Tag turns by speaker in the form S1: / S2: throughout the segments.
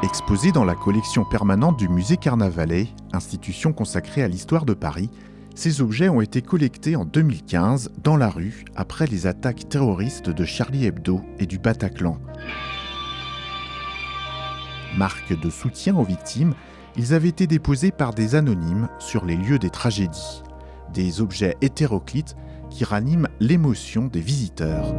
S1: Exposés dans la collection permanente du musée Carnavalet, institution consacrée à l'histoire de Paris, ces objets ont été collectés en 2015 dans la rue après les attaques terroristes de Charlie Hebdo et du Bataclan. Marque de soutien aux victimes, ils avaient été déposés par des anonymes sur les lieux des tragédies. Des objets hétéroclites qui raniment l'émotion des visiteurs.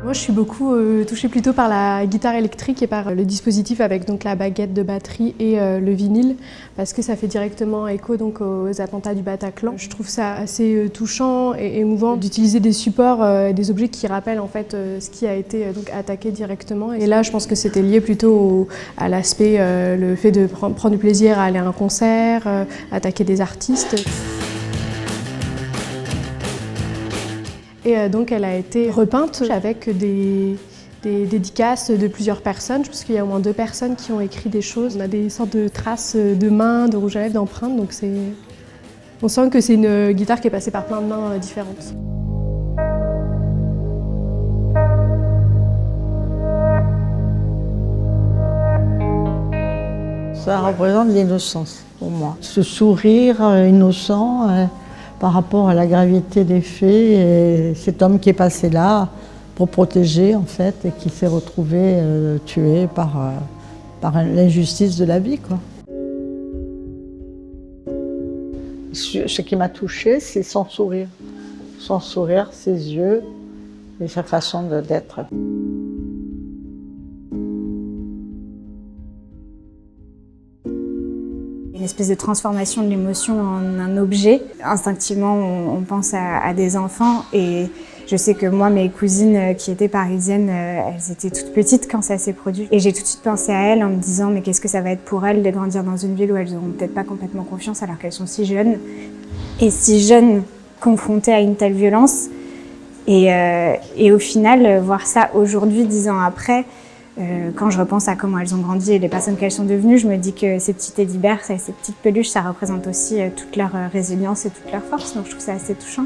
S2: Moi, je suis beaucoup touchée plutôt par la guitare électrique et par le dispositif avec donc la baguette de batterie et le vinyle, parce que ça fait directement écho donc aux attentats du Bataclan. Je trouve ça assez touchant et émouvant d'utiliser des supports, des objets qui rappellent en fait ce qui a été donc attaqué directement. Et là, je pense que c'était lié plutôt à l'aspect, le fait de prendre du plaisir à aller à un concert, attaquer des artistes. Et donc elle a été repeinte avec des dédicaces de plusieurs personnes. Je pense qu'il y a au moins 2 personnes qui ont écrit des choses. On a des sortes de traces de mains, de rouge à lèvres, d'empreintes. Donc on sent que c'est une guitare qui est passée par plein de mains différentes.
S3: Ça représente l'innocence pour moi. Ce sourire innocent par rapport à la gravité des faits et cet homme qui est passé là pour protéger en fait et qui s'est retrouvé tué par l'injustice de la vie, quoi. Ce qui m'a touchée, c'est son sourire, ses yeux et sa façon d'être.
S4: Une espèce de transformation de l'émotion en un objet. Instinctivement, on pense à des enfants et je sais que moi, mes cousines qui étaient parisiennes, elles étaient toutes petites quand ça s'est produit. Et j'ai tout de suite pensé à elles en me disant mais qu'est-ce que ça va être pour elles de grandir dans une ville où elles n'auront peut-être pas complètement confiance alors qu'elles sont si jeunes. Et si jeunes confrontées à une telle violence. Et au final, voir ça aujourd'hui, 10 ans après, quand je repense à comment elles ont grandi et les personnes qu'elles sont devenues, je me dis que ces petits teddy-bears, ces petites peluches, ça représente aussi toute leur résilience et toute leur force. Donc je trouve ça assez touchant.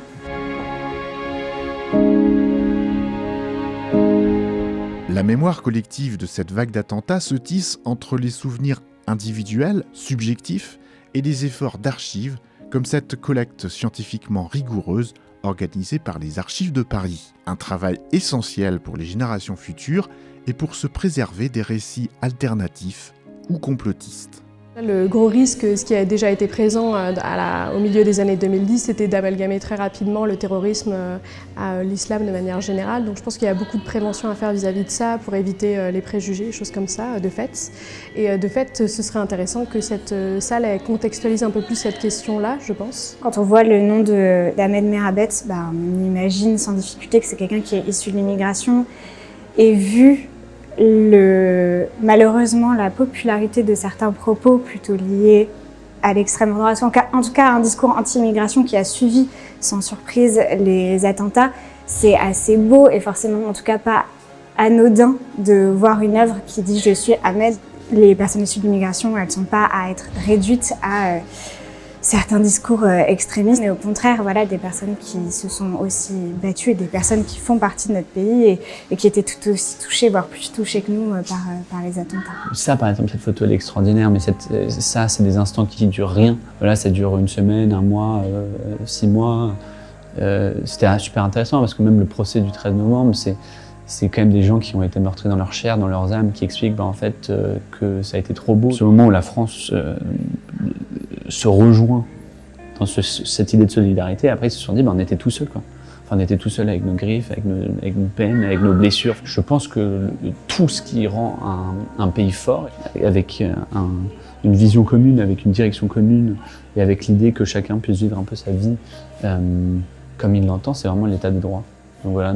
S1: La mémoire collective de cette vague d'attentats se tisse entre les souvenirs individuels, subjectifs, et les efforts d'archives, comme cette collecte scientifiquement rigoureuse organisée par les Archives de Paris. Un travail essentiel pour les générations futures et pour se préserver des récits alternatifs ou complotistes.
S2: Le gros risque, ce qui a déjà été présent au milieu des années 2010, c'était d'amalgamer très rapidement le terrorisme à l'islam de manière générale. Donc je pense qu'il y a beaucoup de prévention à faire vis-à-vis de ça pour éviter les préjugés, des choses comme ça, de fait. Et de fait, ce serait intéressant que cette salle contextualise un peu plus cette question-là, je pense.
S4: Quand on voit le nom d'Ahmed Merabet, on imagine sans difficulté que c'est quelqu'un qui est issu de l'immigration et vu malheureusement la popularité de certains propos plutôt liés à l'extrême droite, en tout cas un discours anti-immigration qui a suivi sans surprise les attentats, c'est assez beau et forcément en tout cas pas anodin de voir une œuvre qui dit « je suis Ahmed ». Les personnes issues de l'immigration, elles ne sont pas à être réduites à certains discours extrémistes, mais au contraire, voilà, des personnes qui se sont aussi battues et des personnes qui font partie de notre pays et qui étaient tout aussi touchées, voire plus touchées que nous par les attentats. Ça, par exemple, cette photo, elle est extraordinaire, mais ça, c'est des instants qui durent rien. Voilà, ça dure 1 semaine, 1 mois, 6 mois. C'était super intéressant parce que même le procès du 13 novembre, c'est quand même des gens qui ont été meurtris dans leur chair, dans leurs âmes, qui expliquent en fait que ça a été trop beau. C'est le moment où la France se rejoint dans cette idée de solidarité. Après, ils se sont dit, on était tout seuls, quoi. Enfin, on était tout seuls avec nos griffes, avec nos peines, avec nos blessures. Je pense que tout ce qui rend un pays fort, avec une vision commune, avec une direction commune, et avec l'idée que chacun puisse vivre un peu sa vie comme il l'entend, c'est vraiment l'état de droit. Donc voilà,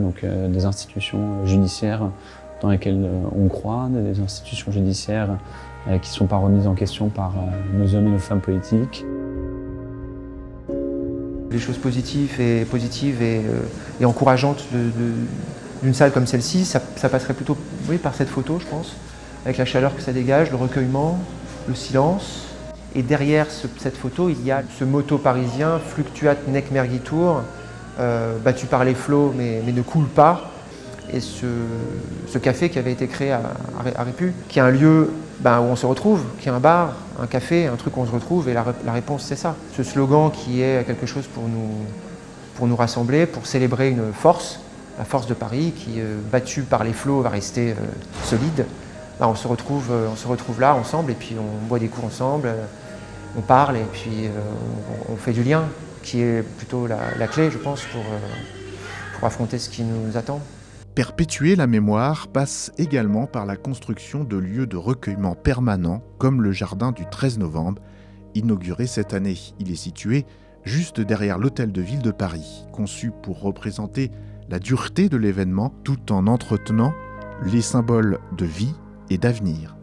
S4: des institutions judiciaires dans lesquelles on croit, des institutions judiciaires qui ne sont pas remises en question par nos hommes et nos femmes politiques.
S5: Les choses positives et encourageantes d'une salle comme celle-ci, ça passerait plutôt par cette photo, je pense, avec la chaleur que ça dégage, le recueillement, le silence. Et derrière cette photo, il y a ce motto parisien « Fluctuat nec mergitur », battu par les flots mais ne coule pas. et ce café qui avait été créé à Répu, qui est un lieu où on se retrouve, qui est un bar, un café, un truc où on se retrouve, et la réponse c'est ça. Ce slogan qui est quelque chose pour nous rassembler, pour célébrer une force, la force de Paris, qui, battue par les flots, va rester solide. On se retrouve là ensemble, et puis on boit des coups ensemble, on parle, et puis on fait du lien, qui est plutôt la clé, je pense, pour affronter ce qui nous attend.
S1: Perpétuer la mémoire passe également par la construction de lieux de recueillement permanents, comme le jardin du 13 novembre, inauguré cette année. Il est situé juste derrière l'hôtel de ville de Paris, conçu pour représenter la dureté de l'événement, tout en entretenant les symboles de vie et d'avenir.